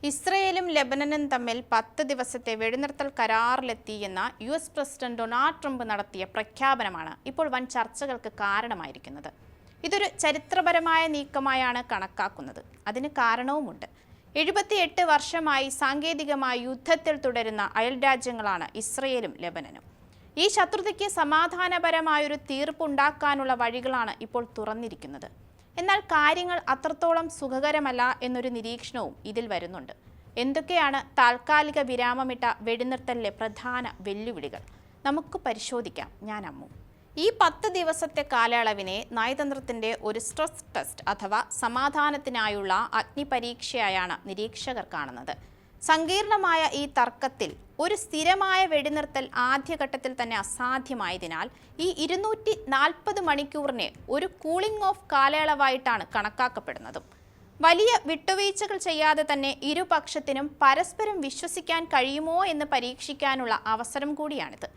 ഇസ്രയേലും ലെബനനും തമ്മിൽ 10 ദിവസത്തെ വെടിനിർത്തൽ കരാറിലെത്തിയെന്ന US പ്രസിഡന്റ് ഡൊണാൾഡ് ട്രംപ് നടത്തിയ പ്രഖ്യാപനമാണ് ഇപ്പോൾ വൻ ചർച്ചകൾക്ക് കാരണമായിരിക്കുന്നത്. ഇതൊരു ചരിത്രപരമായ നീക്കമായാണ് കണക്കാക്കുന്നത്. അതിന് കാരണവുമുണ്ട്. 78 വർഷമായി സാങ്കേതികമായ യുദ്ധത്തിൽ തുടരുന്ന അയൽരാജ്യങ്ങളാണ് ഇസ്രയേലും ലെബനനും. ഈ ശത്രുതയ്ക്ക് സമാധാനപരമായൊരു തീർപ്പുണ്ടാക്കാനുള്ള വഴികളാണ് ഇപ്പോൾ തുറന്നിരിക്കുന്നത്. എന്നാൽ കാര്യങ്ങൾ അത്രത്തോളം സുഖകരമല്ല എന്നൊരു നിരീക്ഷണവും ഇതിൽ വരുന്നുണ്ട്. എന്തൊക്കെയാണ് താൽക്കാലിക വിരാമമിട്ട വെടിനിർത്തലിലെ പ്രധാന വെല്ലുവിളികൾ? നമുക്ക് പരിശോധിക്കാം. ഞാൻ അമ്മു. ഈ 10 ദിവസത്തെ കാലയളവിനെ നയതന്ത്രത്തിന്റെ ഒരു സ്ട്രെസ് ടെസ്റ്റ് അഥവാ സമാധാനത്തിനായുള്ള അഗ്നിപരീക്ഷയായാണ് നിരീക്ഷകർ കാണുന്നത്. സങ്കീർണമായ ഈ തർക്കത്തിൽ ഒരു സ്ഥിരമായ വെടിനിർത്തൽ ആദ്യഘട്ടത്തിൽ തന്നെ അസാധ്യമായതിനാൽ ഈ 240 മണിക്കൂറിനെ ഒരു കൂളിംഗ് ഓഫ് കാലയളവായിട്ടാണ് കണക്കാക്കപ്പെടുന്നതും. വലിയ വിട്ടുവീഴ്ചകൾ ചെയ്യാതെ തന്നെ ഇരുപക്ഷത്തിനും പരസ്പരം വിശ്വസിക്കാൻ കഴിയുമോ എന്ന് പരീക്ഷിക്കാനുള്ള അവസരം കൂടിയാണിത്.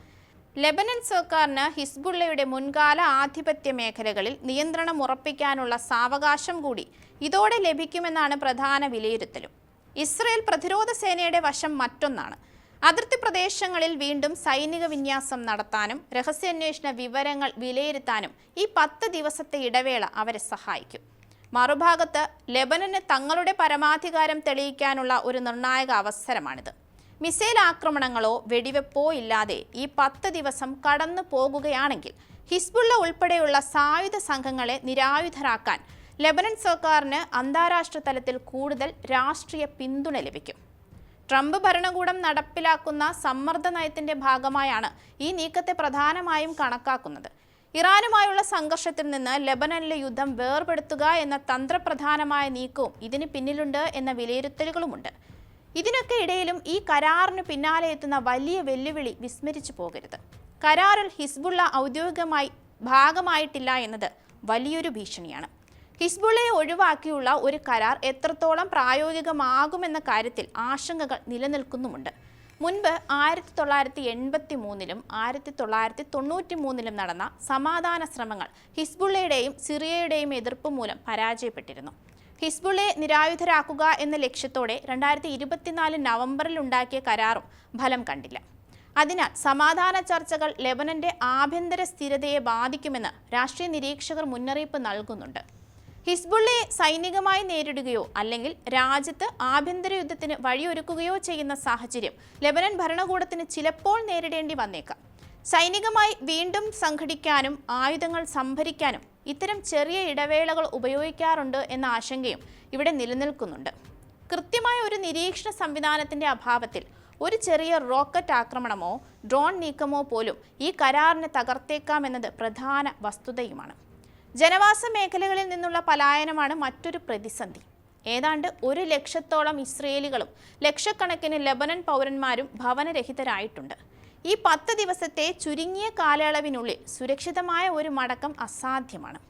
ലെബനൻ സർക്കാരിന് ഹിസ്ബുള്ളയുടെ മുൻകാല ആധിപത്യ മേഖലകളിൽ നിയന്ത്രണം ഉറപ്പിക്കാനുള്ള സാവകാശം കൂടി ഇതോടെ ലഭിക്കുമെന്നാണ് പ്രധാന വിലയിരുത്തലും. ഇസ്രയേൽ പ്രതിരോധ സേനയുടെ വശം മറ്റൊന്നാണ്. അതിർത്തി പ്രദേശങ്ങളിൽ വീണ്ടും സൈനിക വിന്യാസം നടത്താനും രഹസ്യാന്വേഷണ വിവരങ്ങൾ വിലയിരുത്താനും ഈ 10 ദിവസത്തെ ഇടവേള അവരെ സഹായിക്കും. മറുഭാഗത്ത് ലെബനന് തങ്ങളുടെ പരമാധികാരം തെളിയിക്കാനുള്ള ഒരു നിർണായക അവസരമാണിത്. മിസൈൽ ആക്രമണങ്ങളോ വെടിവെപ്പോ ഇല്ലാതെ ഈ 10 ദിവസം കടന്നു പോകുകയാണെങ്കിൽ ഹിസ്ബുള്ള ഉൾപ്പെടെയുള്ള സായുധ സംഘങ്ങളെ നിരായുധരാക്കാൻ ലെബനൻ സർക്കാരിന് അന്താരാഷ്ട്ര തലത്തിൽ കൂടുതൽ രാഷ്ട്രീയ പിന്തുണ ലഭിക്കും. ട്രംപ് ഭരണകൂടം നടപ്പിലാക്കുന്ന സമ്മർദ്ദ നയത്തിന്റെ ഭാഗമായാണ് ഈ നീക്കത്തെ പ്രധാനമായും കണക്കാക്കുന്നത്. ഇറാനുമായുള്ള സംഘർഷത്തിൽ നിന്ന് ലെബനനിലെ യുദ്ധം വേർപെടുത്തുക എന്ന തന്ത്രപ്രധാനമായ നീക്കവും ഇതിന് പിന്നിലുണ്ട് എന്ന വിലയിരുത്തലുകളുമുണ്ട്. ഇതിനൊക്കെ ഇടയിലും ഈ കരാറിന് പിന്നാലെ എത്തുന്ന വലിയ വെല്ലുവിളി വിസ്മരിച്ചു പോകരുത്. കരാറിൽ ഹിസ്ബുള്ള ഔദ്യോഗികമായി ഭാഗമായിട്ടില്ല എന്നത് വലിയൊരു ഭീഷണിയാണ്. ഹിസ്ബുള്ളയെ ഒഴിവാക്കിയുള്ള ഒരു കരാർ എത്രത്തോളം പ്രായോഗികമാകുമെന്ന കാര്യത്തിൽ ആശങ്കകൾ നിലനിൽക്കുന്നുമുണ്ട്. മുൻപ് 1983-ലും 1993-ലും നടന്ന സമാധാന ശ്രമങ്ങൾ ഹിസ്ബുള്ളയുടെയും സിറിയയുടെയും എതിർപ്പ് മൂലം പരാജയപ്പെട്ടിരുന്നു. ഹിസ്ബുള്ളയെ നിരായുധരാക്കുക എന്ന ലക്ഷ്യത്തോടെ 2024 നവംബറിൽ ഉണ്ടാക്കിയ കരാറും ഫലം കണ്ടില്ല. അതിനാൽ സമാധാന ചർച്ചകൾ ലെബനന്റെ ആഭ്യന്തര സ്ഥിരതയെ ബാധിക്കുമെന്ന് രാഷ്ട്രീയ നിരീക്ഷകർ മുന്നറിയിപ്പ് നൽകുന്നുണ്ട്. ഹിസ്ബുള്ളയെ സൈനികമായി നേരിടുകയോ അല്ലെങ്കിൽ രാജ്യത്ത് ആഭ്യന്തര യുദ്ധത്തിന് വഴിയൊരുക്കുകയോ ചെയ്യുന്ന സാഹചര്യം ലെബനൻ ഭരണകൂടത്തിന് ചിലപ്പോൾ നേരിടേണ്ടി വന്നേക്കാം. സൈനികമായി വീണ്ടും സംഘടിക്കാനും ആയുധങ്ങൾ സംഭരിക്കാനും ഇത്തരം ചെറിയ ഇടവേളകൾ ഉപയോഗിക്കാറുണ്ട് എന്ന ആശങ്കയും ഇവിടെ നിലനിൽക്കുന്നുണ്ട്. കൃത്യമായ ഒരു നിരീക്ഷണ സംവിധാനത്തിന്റെ അഭാവത്തിൽ ഒരു ചെറിയ റോക്കറ്റ് ആക്രമണമോ ഡ്രോൺ നീക്കമോ പോലും ഈ കരാറിനെ തകർത്തേക്കാമെന്നത് പ്രധാന വസ്തുതയുമാണ്. ജനവാസ മേഖലകളിൽ നിന്നുള്ള പലായനമാണ് മറ്റൊരു പ്രതിസന്ധി. ഏതാണ്ട് 1 ലക്ഷത്തോളം ഇസ്രയേലികളും ലക്ഷക്കണക്കിന് ലെബനൻ പൗരന്മാരും ഭവനരഹിതരായിട്ടുണ്ട്. ഈ 10 ദിവസത്തെ ചുരുങ്ങിയ കാലയളവിനുള്ളിൽ സുരക്ഷിതമായ ഒരു മടക്കം അസാധ്യമാണ്.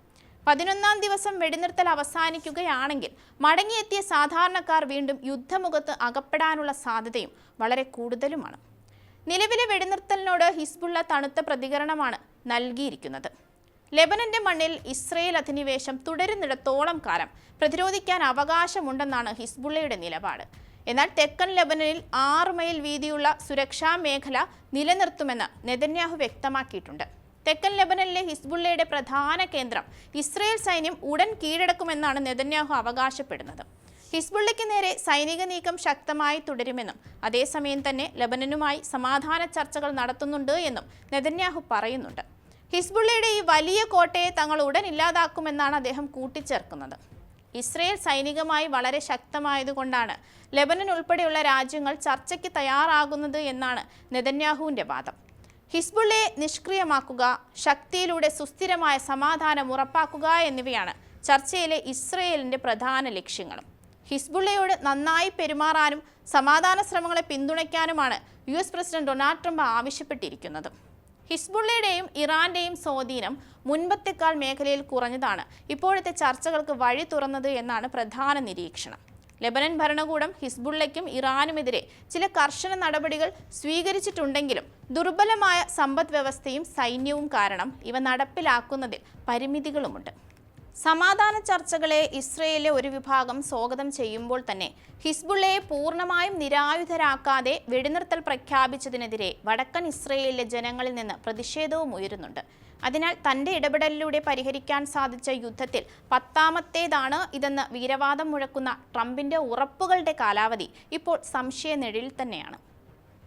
11ാം ദിവസം വെടിനിർത്തൽ അവസാനിക്കുകയാണെങ്കിൽ മടങ്ങിയെത്തിയ സാധാരണക്കാർ വീണ്ടും യുദ്ധമുഖത്ത് അകപ്പെടാനുള്ള സാധ്യതയും വളരെ കൂടുതലുമാണ്. നിലവിലെ വെടിനിർത്തലിനോട് ഹിസ്ബുള്ള തണുത്ത പ്രതികരണമാണ് നൽകിയിരിക്കുന്നത്. ലെബനന്റെ മണ്ണിൽ ഇസ്രയേൽ അധിനിവേശം തുടരുന്നിടത്തോളം കാലം പ്രതിരോധിക്കാൻ അവകാശമുണ്ടെന്നാണ് ഹിസ്ബുള്ളയുടെ നിലപാട്. എന്നാൽ തെക്കൻ ലെബനനിൽ 6 മൈൽ വീതിയുള്ള സുരക്ഷാ മേഖല നിലനിർത്തുമെന്ന് നെതന്യാഹു വ്യക്തമാക്കിയിട്ടുണ്ട്. തെക്കൻ ലെബനനിലെ ഹിസ്ബുള്ളയുടെ പ്രധാന കേന്ദ്രം ഇസ്രയേൽ സൈന്യം ഉടൻ കീഴടക്കുമെന്നാണ് നെതന്യാഹു അവകാശപ്പെടുന്നത്. ഹിസ്ബുള്ളയ്ക്ക് നേരെ സൈനിക നീക്കം ശക്തമായി തുടരുമെന്നും അതേസമയം തന്നെ ലെബനനുമായി സമാധാന ചർച്ചകൾ നടത്തുന്നുണ്ട് എന്നും നെതന്യാഹു പറയുന്നുണ്ട്. ഹിസ്ബുള്ളയുടെ ഈ വലിയ കോട്ടയെ തങ്ങൾ ഉടൻ ഇല്ലാതാക്കുമെന്നാണ് അദ്ദേഹം കൂട്ടിച്ചേർക്കുന്നത്. ഇസ്രയേൽ സൈനികമായി വളരെ ശക്തമായതുകൊണ്ടാണ് ലെബനൻ ഉൾപ്പെടെയുള്ള രാജ്യങ്ങൾ ചർച്ചയ്ക്ക് തയ്യാറാകുന്നത് എന്നാണ് നെതന്യാഹുവിൻ്റെ വാദം. ഹിസ്ബുള്ളയെ നിഷ്ക്രിയമാക്കുക, ശക്തിയിലൂടെ സുസ്ഥിരമായ സമാധാനം ഉറപ്പാക്കുക എന്നിവയാണ് ചർച്ചയിലെ ഇസ്രയേലിൻ്റെ പ്രധാന ലക്ഷ്യങ്ങളും. ഹിസ്ബുള്ളയോട് നന്നായി പെരുമാറാനും സമാധാന ശ്രമങ്ങളെ പിന്തുണയ്ക്കാനുമാണ് US പ്രസിഡന്റ് ഡൊണാൾഡ് ട്രംപ് ആവശ്യപ്പെട്ടിരിക്കുന്നത്. ഹിസ്ബുള്ളയുടെയും ഇറാന്റെയും സ്വാധീനം മുൻപത്തെക്കാൾ മേഖലയിൽ കുറഞ്ഞതാണ് ഇപ്പോഴത്തെ ചർച്ചകൾക്ക് വഴി തുറന്നത് എന്നാണ് പ്രധാന നിരീക്ഷണം. ലെബനൻ ഭരണകൂടം ഹിസ്ബുള്ളയ്ക്കും ഇറാനുമെതിരെ ചില കർശന നടപടികൾ സ്വീകരിച്ചിട്ടുണ്ടെങ്കിലും ദുർബലമായ സമ്പദ് വ്യവസ്ഥയും സൈന്യവും കാരണം ഇവ നടപ്പിലാക്കുന്നതിൽ പരിമിതികളുമുണ്ട്. സമാധാന ചർച്ചകളെ ഇസ്രയേലിലെ ഒരു വിഭാഗം സ്വാഗതം ചെയ്യുമ്പോൾ തന്നെ ഹിസ്ബുള്ളയെ പൂർണ്ണമായും നിരായുധരാക്കാതെ വെടിനിർത്തൽ പ്രഖ്യാപിച്ചതിനെതിരെ വടക്കൻ ഇസ്രയേലിലെ ജനങ്ങളിൽ നിന്ന് പ്രതിഷേധവും ഉയരുന്നുണ്ട്. അതിനാൽ തന്റെ ഇടപെടലിലൂടെ പരിഹരിക്കാൻ സാധിച്ച യുദ്ധത്തിൽ 10ാമത്തേതാണ് ഇതെന്ന് വീരവാദം മുഴക്കുന്ന ട്രംപിന്റെ ഉറപ്പുകളുടെ കാലാവധി ഇപ്പോൾ സംശയനിഴലിൽ തന്നെയാണ്.